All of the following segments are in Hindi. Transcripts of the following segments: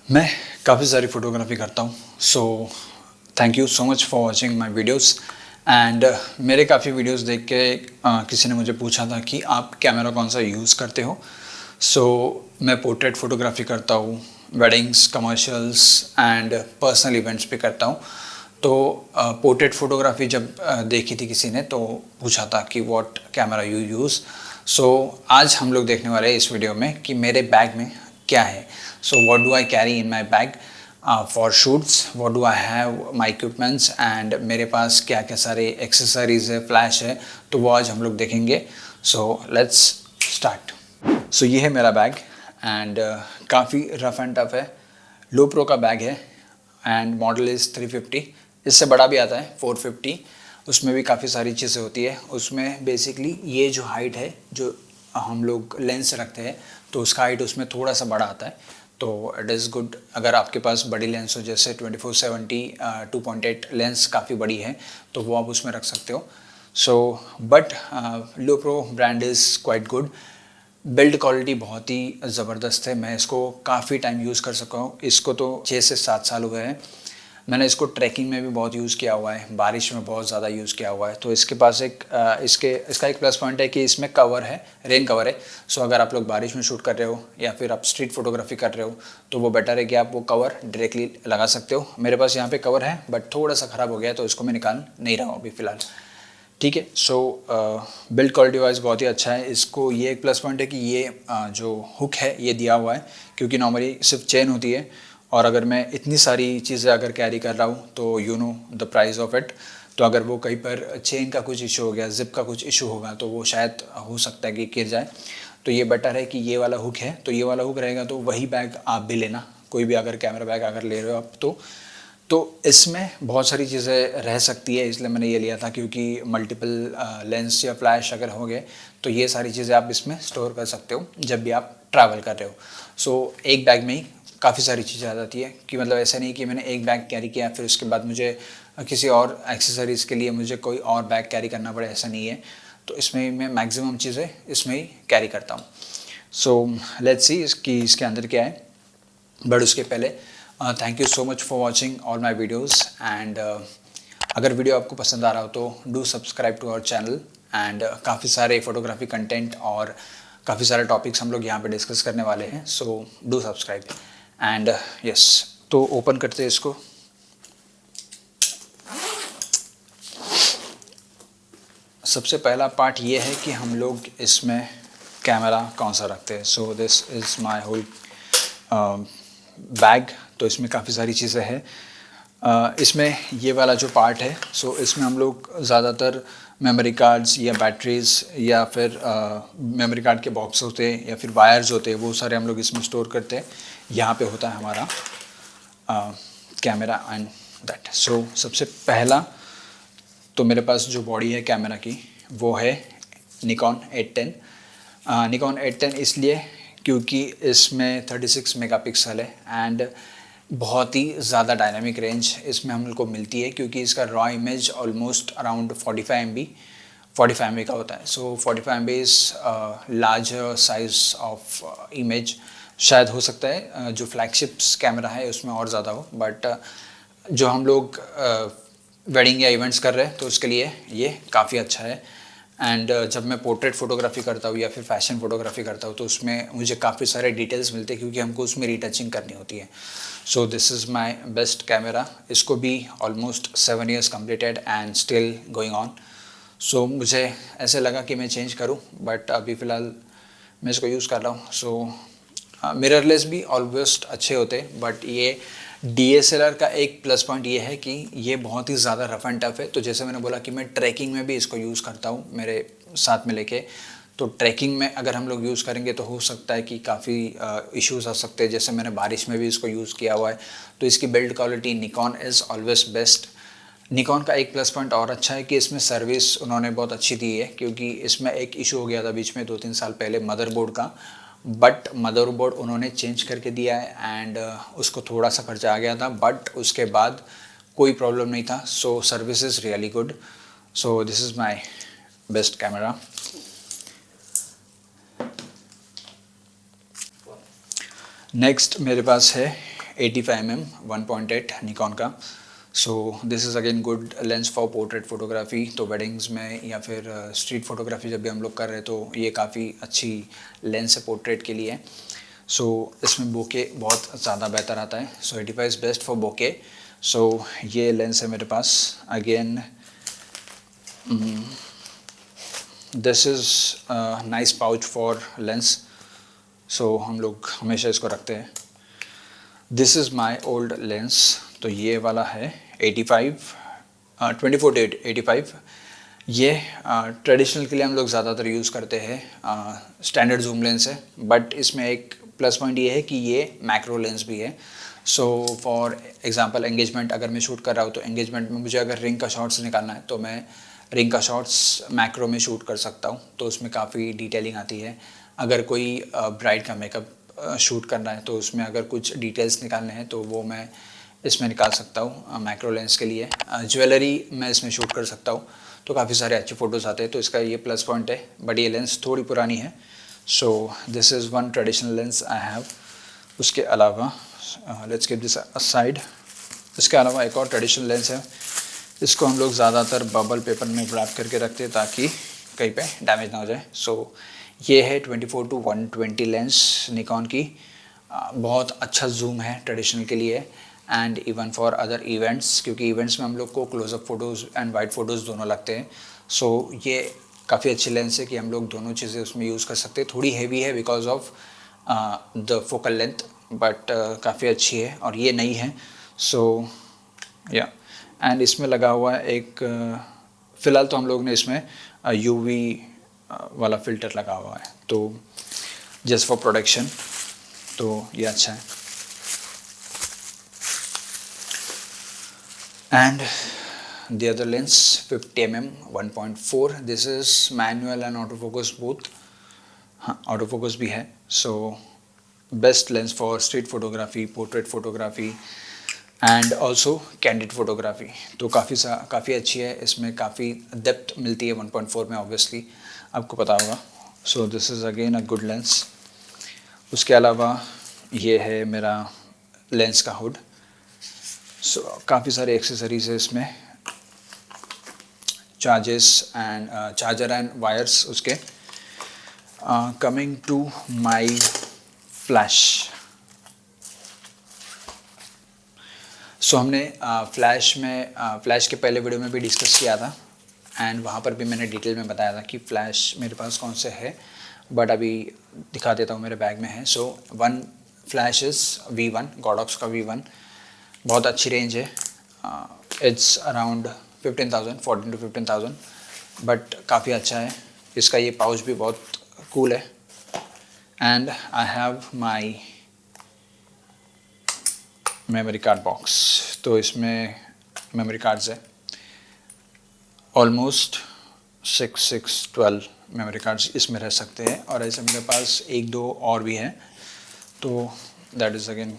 मैं काफ़ी सारी फ़ोटोग्राफी करता हूँ। So thank you so much for watching my videos. And मेरे काफ़ी वीडियोस देख के किसी ने मुझे पूछा था कि आप कैमरा कौन सा यूज़ करते हो। सो मैं पोर्ट्रेट फ़ोटोग्राफी करता हूँ, weddings, commercials and personal events पे करता हूँ। तो पोर्ट्रेट फ़ोटोग्राफी जब देखी थी किसी ने तो पूछा था कि व्हाट कैमरा यू यूज़। सो आज हम लोग देखने वाले हैं इस वीडियो में कि मेरे बैग में क्या है। So what do I carry in my bag for shoots, what do I have my equipments and मेरे पास क्या क्या सारे एक्सेसरीज है, फ्लैश है, तो वो आज हम लोग देखेंगे। So let's start. सो ये है मेरा बैग एंड काफ़ी रफ एंड टफ है। लो प्रो का बैग है एंड मॉडल इज़ 350। इससे बड़ा भी आता है 450। उसमें भी काफ़ी सारी चीज़ें होती है। उसमें बेसिकली ये जो हाइट है, जो हम लोग लेंस रखते हैं तो उसका हाइट उसमें थोड़ा सा बड़ा आता है, तो इट इज़ गुड। अगर आपके पास बड़ी लेंस हो जैसे 24-70 2.8 लेंस काफ़ी बड़ी है तो वो आप उसमें रख सकते हो। So but low pro brand is quite good. Build quality बहुत ही ज़बरदस्त है। मैं इसको काफ़ी टाइम यूज़ कर सका हूँ। इसको तो 6 से 7 साल हुए हैं। मैंने इसको ट्रैकिंग में भी बहुत यूज़ किया हुआ है, बारिश में बहुत ज़्यादा यूज़ किया हुआ है। तो इसके पास इसका एक प्लस पॉइंट है कि इसमें कवर है, रेन कवर है। सो अगर आप लोग बारिश में शूट कर रहे हो या फिर आप स्ट्रीट फोटोग्राफी कर रहे हो तो वो बेटर है कि आप वो कवर डायरेक्टली लगा सकते हो। मेरे पास यहाँ पे कवर है बट थोड़ा सा ख़राब हो गया है तो इसको मैं निकाल नहीं रहा हूँ अभी फ़िलहाल। ठीक है। सो बिल्ड क्वालिटी वाइज बहुत ही अच्छा है। इसको ये एक प्लस पॉइंट है कि ये जो हुक है ये दिया हुआ है, क्योंकि नॉर्मली सिर्फ चेन होती है और अगर मैं इतनी सारी चीज़ें अगर कैरी कर रहा हूँ तो you know the price of it. तो अगर वो कहीं पर चेन का कुछ इशू हो गया, जिप का कुछ इशू होगा तो वो शायद हो सकता है कि गिर जाए। तो ये बेटर है कि ये वाला हुक है। तो ये वाला हुक रहेगा तो वही बैग आप भी लेना, कोई भी अगर कैमरा बैग अगर ले रहे हो आप तो इसमें बहुत सारी चीज़ें रह सकती है, इसलिए मैंने ये लिया था। क्योंकि मल्टीपल लेंस या फ्लैश अगर हो गए तो ये सारी चीज़ें आप इसमें स्टोर कर सकते हो जब भी आप ट्रैवल कर रहे हो। सो एक बैग में ही काफ़ी सारी चीज़ें आ जाती है कि मतलब ऐसा नहीं कि मैंने एक बैग कैरी किया फिर उसके बाद मुझे किसी और एक्सेसरीज़ के लिए मुझे कोई और बैग कैरी करना पड़े, ऐसा नहीं है। तो इसमें मैं मैक्सिमम चीज़ें इसमें ही कैरी करता हूँ। सो लेट्स सी इसके अंदर क्या है। बट उसके पहले thank you so much for watching all my videos and अगर वीडियो आपको पसंद आ रहा हो तो do subscribe to our channel. And काफ़ी सारे फोटोग्राफी कंटेंट और काफ़ी सारे टॉपिक्स हम लोग यहाँ पे डिस्कस करने वाले हैं। So do subscribe and yes. तो ओपन करते हैं इसको। सबसे पहला पार्ट ये है कि हम लोग इसमें कैमरा कौन सा रखते हैं। So this is my whole bag. तो इसमें काफ़ी सारी चीज़ें हैं। इसमें ये वाला जो पार्ट है, सो इसमें हम लोग ज़्यादातर मेमोरी कार्ड्स या बैटरीज या फिर मेमोरी कार्ड के बॉक्स होते हैं या फिर वायर्स होते हैं, वो सारे हम लोग इसमें स्टोर करते हैं। यहाँ पे होता है हमारा कैमरा एंड दैट। सो सबसे पहला तो मेरे पास जो बॉडी है कैमरा की वो है निकॉन 810। निकॉन 810 इसलिए क्योंकि इसमें 36 मेगापिक्सल है एंड बहुत ही ज़्यादा डायनामिक रेंज इसमें हम लोग को मिलती है, क्योंकि इसका raw image almost around 45 MB का होता है। सो 45 MB is large size of image. शायद हो सकता है जो फ्लैगशिप्स कैमरा है उसमें और ज़्यादा हो, बट जो हम लोग वेडिंग या इवेंट्स कर रहे हैं तो उसके लिए ये काफ़ी अच्छा है। एंड जब मैं पोर्ट्रेट फ़ोटोग्राफी करता हूँ या फिर फैशन फ़ोटोग्राफी करता हूँ तो उसमें मुझे काफ़ी सारे डिटेल्स मिलते हैं, क्योंकि हमको उसमें रीटचिंग करनी होती है। So this is my best camera. इसको भी almost 7 years completed and still going on. So मुझे ऐसे लगा कि मैं चेंज करूँ, बट अभी फ़िलहाल मैं इसको यूज़ कर रहा हूँ। सो मिररलेस भी ऑलमोस्ट अच्छे होते, बट ये DSLR का एक प्लस पॉइंट ये है कि ये बहुत ही ज़्यादा रफ एंड टफ है। तो जैसे मैंने बोला कि मैं ट्रैकिंग में भी इसको यूज़ करता हूँ मेरे साथ में लेके। तो ट्रैकिंग में अगर हम लोग यूज़ करेंगे तो हो सकता है कि काफ़ी इश्यूज आ सकते हैं, जैसे मैंने बारिश में भी इसको यूज़ किया हुआ है। तो इसकी build quality Nikon is always best. Nikon का एक प्लस पॉइंट और अच्छा है कि इसमें सर्विस उन्होंने बहुत अच्छी दी है, क्योंकि इसमें एक इशू हो गया था बीच में 2-3 साल पहले मदरबोर्ड का, बट मदरबोर्ड उन्होंने चेंज करके दिया है एंड उसको थोड़ा सा खर्चा आ गया था, बट उसके बाद कोई प्रॉब्लम नहीं था। So service is really good. So this is my best camera. Next मेरे पास है 85mm 1.8 निकॉन का। सो this is again good lens for portrait photography. तो वेडिंग्स में या फिर स्ट्रीट फोटोग्राफी जब भी हम लोग कर रहे हैं तो ये काफ़ी अच्छी लेंस है पोर्ट्रेट के लिए। सो इसमें बोके बहुत ज़्यादा बेहतर आता है। So 85 is best for bokeh. So ये लेंस है मेरे पास। Again this is nice pouch for lens. So हम लोग हमेशा इसको रखते हैं। This is my old lens. तो ये वाला है 85 24-85। ये ट्रेडिशनल के लिए हम लोग ज़्यादातर यूज़ करते हैं। स्टैंडर्ड जूम लेंस है, बट इसमें एक प्लस पॉइंट ये है कि ये मैक्रो लेंस भी है। सो फॉर एग्जांपल एंगेजमेंट अगर मैं शूट कर रहा हूँ तो एंगेजमेंट में मुझे अगर रिंग का शॉट्स निकालना है तो मैं रिंग का शॉट्स मैक्रो में शूट कर सकता हूँ। तो उसमें काफ़ी डिटेलिंग आती है। अगर कोई ब्राइड का मेकअप शूट करना है तो उसमें अगर कुछ डिटेल्स निकालने हैं तो वो मैं इसमें निकाल सकता हूँ मैक्रो लेंस के लिए। ज्वेलरी मैं इसमें शूट कर सकता हूँ, तो काफ़ी सारे अच्छे फ़ोटोज़ आते हैं। तो इसका ये प्लस पॉइंट है, बट ये लेंस थोड़ी पुरानी है। So this is one traditional lens I have. उसके अलावा लेट्स कीप दिस असाइड। इसके अलावा एक और ट्रेडिशनल लेंस है। इसको हम लोग ज़्यादातर बबल पेपर में रैप करके रखते हैं ताकि कहीं पे डैमेज ना हो जाए। सो ये है 24-120 लेंस निकॉन की। बहुत अच्छा जूम है ट्रेडिशनल के लिए and even for other events, क्योंकि इवेंट्स में हम लोग को closeup photos and wide photos दोनों लगते हैं। सो ये काफ़ी अच्छी लेंस है कि हम लोग दोनों चीज़ें उसमें यूज़ कर सकते हैं। थोड़ी हेवी है because of the focal length, but काफ़ी अच्छी है और ये नई है। सो या एंड इसमें लगा हुआ है एक फ़िलहाल तो हम लोग ने इसमें यूवी वाला फ़िल्टर लगा हुआ है, तो जस्ट फॉर प्रोटेक्शन। तो ये अच्छा है। And the other lens 50mm 1.4। This is manual and auto focus both. हाँ, ऑटो फोकस भी है। So best lens for street photography, portrait photography and also candid photography. तो काफ़ी अच्छी है। इसमें काफ़ी डेप्थ मिलती है 1.4 में, ऑब्वियसली आपको पता होगा। सो this is again a good lens. उसके अलावा ये है मेरा लेंस का हुड। सो काफ़ी सारे एक्सेसरीज है इसमें, चार्जर एंड वायर्स उसके। Coming to my flash. So हमने फ्लैश के पहले वीडियो में भी डिस्कस किया था एंड वहाँ पर भी मैंने डिटेल में बताया था कि फ्लैश मेरे पास कौन से है, बट अभी दिखा देता हूँ, मेरे बैग में है। So one flash is V1, Godox का V1। बहुत अच्छी रेंज है। इट्स अराउंड 15,000, 14 to 15,000, बट काफ़ी अच्छा है। इसका ये पाउच भी बहुत कूल है। And I have my memory card box. तो इसमें मेमोरी कार्ड्स है ऑलमोस्ट 12 मेमोरी कार्ड्स इसमें रह सकते हैं, और ऐसे मेरे पास 1-2 और भी हैं। तो दैट इज़ अगेन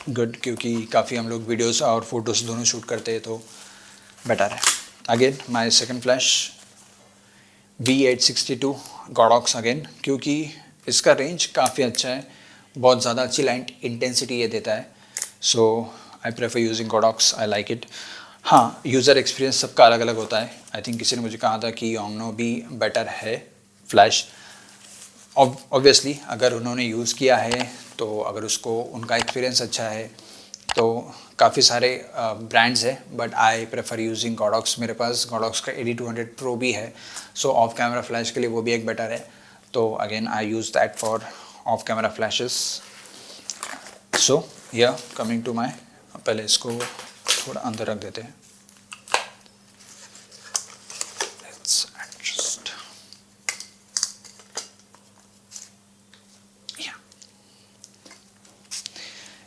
गुड, क्योंकि काफ़ी हम लोग वीडियोस और फोटोज़ दोनों शूट करते हैं तो बेटर है। Again my second flash V862 Godox again, क्योंकि इसका रेंज काफ़ी अच्छा है। बहुत ज़्यादा अच्छी लाइट इंटेंसिटी ये देता है। So I prefer using Godox, I like it. हाँ, यूज़र एक्सपीरियंस सबका अलग अलग होता है। आई थिंक किसी ने मुझे कहा था कि ओमनो भी बेटर है फ्लैश। ऑब्वियसली अगर उन्होंने यूज़ किया है तो अगर उसको उनका एक्सपीरियंस अच्छा है तो काफ़ी सारे ब्रांड्स है, but I prefer using Godox. मेरे पास गॉडॉक्स का 8200 प्रो भी है। सो ऑफ कैमरा फ्लैश के लिए वो भी एक बेटर है। तो again I use that for off camera flashes. So या कमिंग टू माई, पहले इसको थोड़ा अंदर रख देते हैं।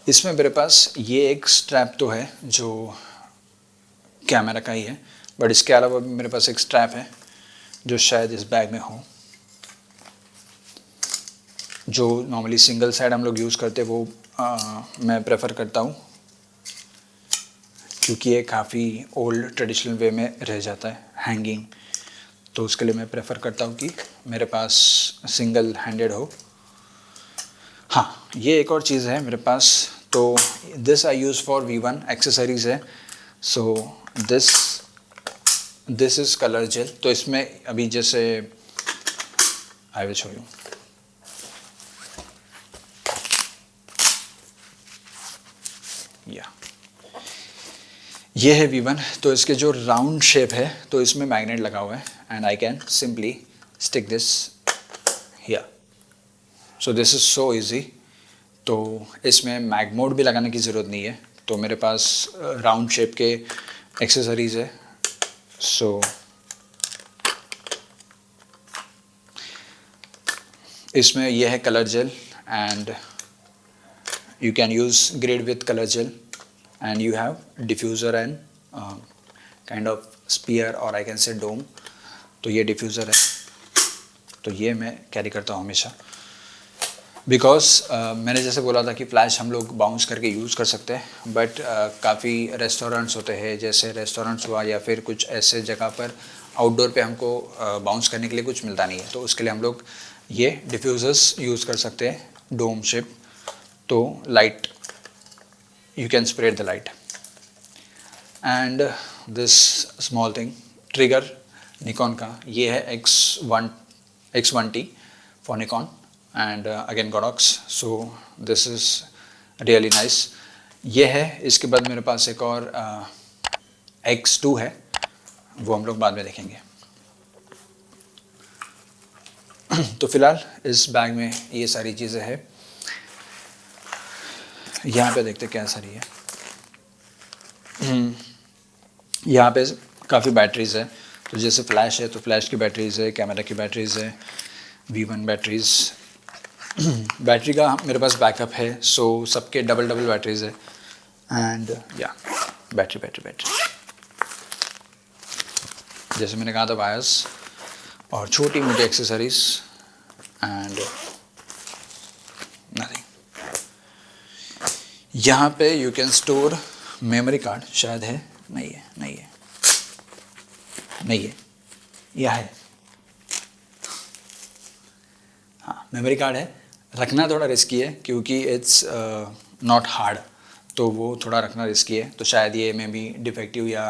इसमें मेरे पास ये एक स्ट्रैप तो है जो कैमरा का ही है, बट इसके अलावा भी मेरे पास एक स्ट्रैप है जो शायद इस बैग में हो, जो नॉर्मली सिंगल साइड हम लोग यूज़ करते हैं वो मैं प्रेफर करता हूँ, क्योंकि ये काफ़ी ओल्ड ट्रेडिशनल वे में रह जाता है हैंगिंग। तो उसके लिए मैं प्रेफर करता हूँ कि मेरे पास सिंगल हैंडेड हो। हाँ, ये एक और चीज़ है मेरे पास तो this I use for V1 accessories है. So this is colour gel. तो इसमें अभी जैसे आई विल शो यू. या ये है V1. तो इसके जो राउंड शेप है तो इसमें मैग्नेट लगा हुआ है and I can simply stick this here. So this is so easy. तो इसमें मैग मोड भी लगाने की ज़रूरत नहीं है. तो मेरे पास राउंड शेप के एक्सेसरीज़ है. सो इसमें यह है colour gel and you can use grid with color gel and you have diffuser and kind of sphere or I can say dome. तो ये diffuser है. तो ये मैं कैरी करता हूँ हमेशा बिकॉज मैंने जैसे बोला था कि फ्लैश हम लोग बाउंस करके यूज़ कर सकते हैं. बट काफ़ी रेस्टोरेंट्स होते हैं, जैसे रेस्टोरेंट्स हुआ या फिर कुछ ऐसे जगह पर आउटडोर पे हमको बाउंस करने के लिए कुछ मिलता नहीं है. तो उसके लिए हम लोग ये डिफ्यूज़र्स यूज़ कर सकते हैं डोम शेप. तो light you can spread the light and this small thing trigger Nikon का ये है X1T for Nikon and again Godox. so this is really nice. ये है. इसके बाद मेरे पास एक और X2 है, वो हम लोग बाद में देखेंगे. तो फिलहाल इस बैग में ये सारी चीज़ें हैं. यहाँ पे देखते क्या सारी है. यहाँ पे काफ़ी बैटरीज़ है. तो जैसे फ्लैश है तो फ्लैश की बैटरीज़ है, कैमरा की बैटरीज़ है, V1 बैटरीज़. बैटरी का मेरे पास बैकअप है. सो सबके डबल बैटरीज़ है एंड या बैटरी जैसे मैंने कहा था वायर्स और छोटी मोटी एक्सेसरीज एंड नथिंग. यहाँ पे you can store memory card. शायद है, नहीं है, या है. हाँ, मेमोरी कार्ड है. रखना थोड़ा रिस्की है क्योंकि इट्स नॉट हार्ड, तो वो थोड़ा रखना रिस्की है. तो शायद ये में भी डिफेक्टिव या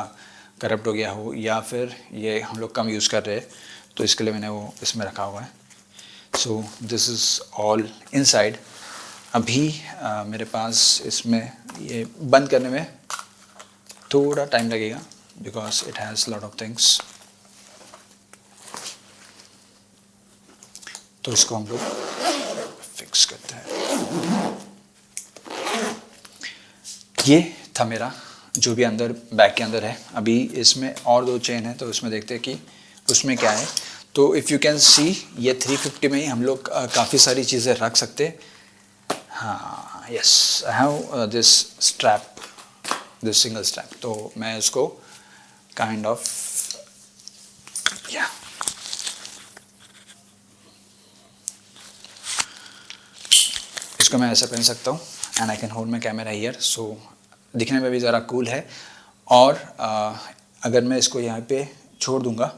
करप्ट हो गया हो या फिर ये हम लोग कम यूज़ कर रहे हैं, तो इसके लिए मैंने वो इसमें रखा हुआ है. So this is all inside. अभी मेरे पास इसमें ये बंद करने में थोड़ा टाइम लगेगा because it has lot of things. तो इसको हम लोग फिक्स करते हैं. ये था मेरा जो भी अंदर बैग के अंदर है. अभी इसमें और 2 चेन है तो उसमें देखते हैं कि उसमें क्या है. तो इफ़ यू कैन सी ये 350 में ही हम लोग काफ़ी सारी चीज़ें रख सकते हैं. हाँ, yes, I have this strap, this single strap. तो मैं इसको काइंड ऑफ या इसको मैं ऐसा पहन सकता हूँ and I can hold my camera here. So दिखने में भी ज़रा कूल है. और अगर मैं इसको यहाँ पे छोड़ दूँगा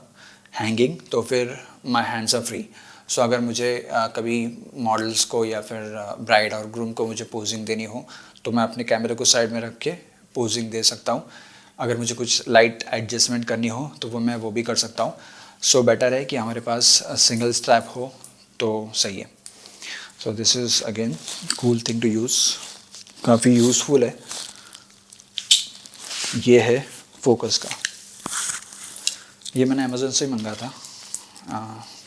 हैंगिंग तो फिर माई हैंड्स आर फ्री. सो अगर मुझे कभी मॉडल्स को या फिर ब्राइड और ग्रूम को मुझे पोजिंग देनी हो तो मैं अपने कैमरे को साइड में रख के पोजिंग दे सकता हूँ. अगर मुझे कुछ लाइट एडजस्टमेंट करनी हो तो मैं वो भी कर सकता हूँ. सो बेटर है कि हमारे पास सिंगल स्ट्रैप हो तो सही है. So this is again cool thing to use, काफ़ी यूज़फुल है. ये है फोकस का. ये मैंने अमेज़न से मंगा था.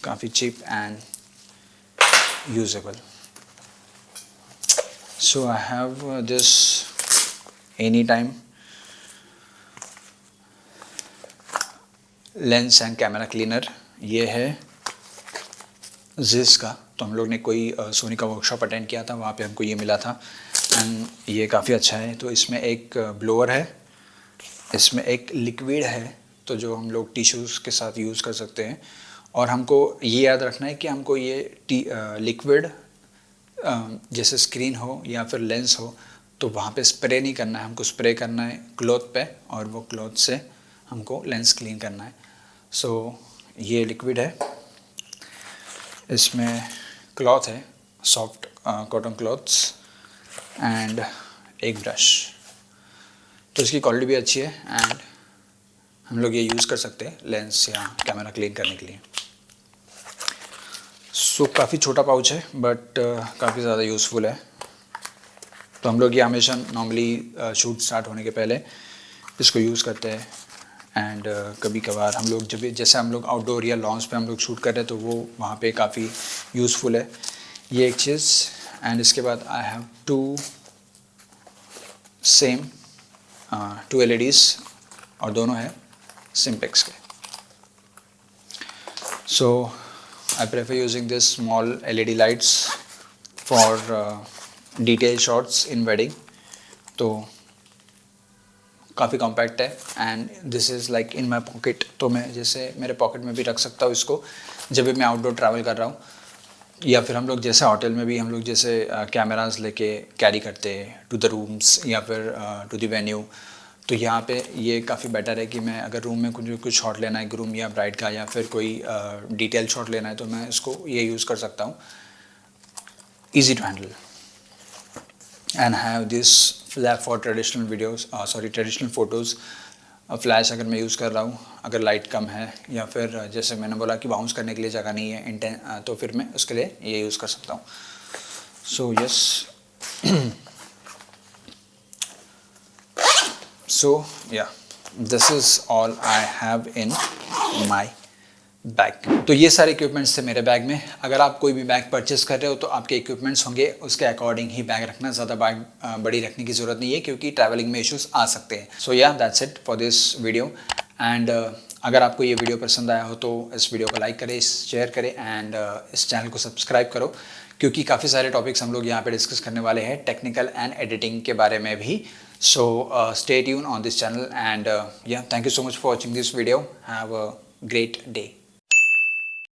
काफ़ी cheap and usable. So I have this any time lens and camera cleaner. ये है जिस का. तो हम लोग ने कोई सोनी का वर्कशॉप अटेंड किया था, वहाँ पे हमको ये मिला था एंड ये काफ़ी अच्छा है. तो इसमें एक ब्लोअर है, इसमें एक लिक्विड है तो जो हम लोग टिश्यूज़ के साथ यूज़ कर सकते हैं. और हमको ये याद रखना है कि हमको ये लिक्विड जैसे स्क्रीन हो या फिर लेंस हो तो वहाँ पे स्प्रे नहीं करना है. हमको स्प्रे करना है क्लॉथ पे और वो क्लॉथ से हमको लेंस क्लीन करना है. सो ये लिक्विड है, इसमें क्लॉथ है, सॉफ्ट कॉटन क्लॉथ्स एंड एक ब्रश। तो इसकी क्वालिटी भी अच्छी है एंड हम लोग ये यूज़ कर सकते हैं लेंस या कैमरा क्लीन करने के लिए। सो काफ़ी छोटा पाउच है बट काफ़ी ज़्यादा यूज़फुल है। तो हम लोग ये हमेशा नॉर्मली शूट स्टार्ट होने के पहले इसको यूज़ करते हैं एंड कभी कभार हम लोग जैसे हम लोग आउटडोर या लॉन्च पे हम लोग शूट कर रहे हैं तो वो वहाँ पे काफ़ी यूज़फुल है ये एक चीज़। एंड इसके बाद आई हैव टू LEDs और दोनों है Simplex के। सो I prefer using this small LED lights for detail shots in wedding। तो काफ़ी कॉम्पैक्ट है and this is like in my pocket. तो मैं जैसे मेरे पॉकेट में भी रख सकता हूँ इसको जब भी मैं आउटडोर ट्रैवल कर रहा हूँ, या फिर हम लोग जैसे होटल में भी हम लोग जैसे कैमरास लेके कैरी करते हैं टू द रूम्स या फिर टू द वेन्यू। तो यहाँ पे ये काफ़ी बेटर है कि मैं अगर रूम में कुछ शॉट लेना है ग्रूम या ब्राइड का या फिर कोई डिटेल शॉट लेना है तो मैं इसको ये यूज़ कर सकता हूँ। Easy to handle and have this flash for traditional photos. Flash अगर मैं यूज़ कर रहा हूँ, अगर लाइट कम है या फिर जैसे मैंने बोला कि बाउंस करने के लिए जगह नहीं है तो फिर मैं उसके लिए ये यूज़ कर सकता हूँ। So yes so yeah, this is all I have in my bag. तो ये सारे इक्विपमेंट्स थे मेरे बैग में। अगर आप कोई भी बैग परचेस कर रहे हो तो आपके इक्विपमेंट्स होंगे उसके अकॉर्डिंग ही बैग रखना, ज़्यादा बैग बड़ी रखने की ज़रूरत नहीं है क्योंकि ट्रैवलिंग में इश्यूज आ सकते हैं। सो या that's it for this video and अगर आपको ये वीडियो पसंद आया हो तो इस वीडियो को लाइक करें, शेयर करें एंड इस चैनल को सब्सक्राइब करो क्योंकि काफ़ी सारे टॉपिक्स हम लोग यहाँ पे डिस्कस करने वाले हैं टेक्निकल एंड एडिटिंग के बारे में भी। So stay tuned on this channel and yeah, thank you so much for watching this video. Have a great day.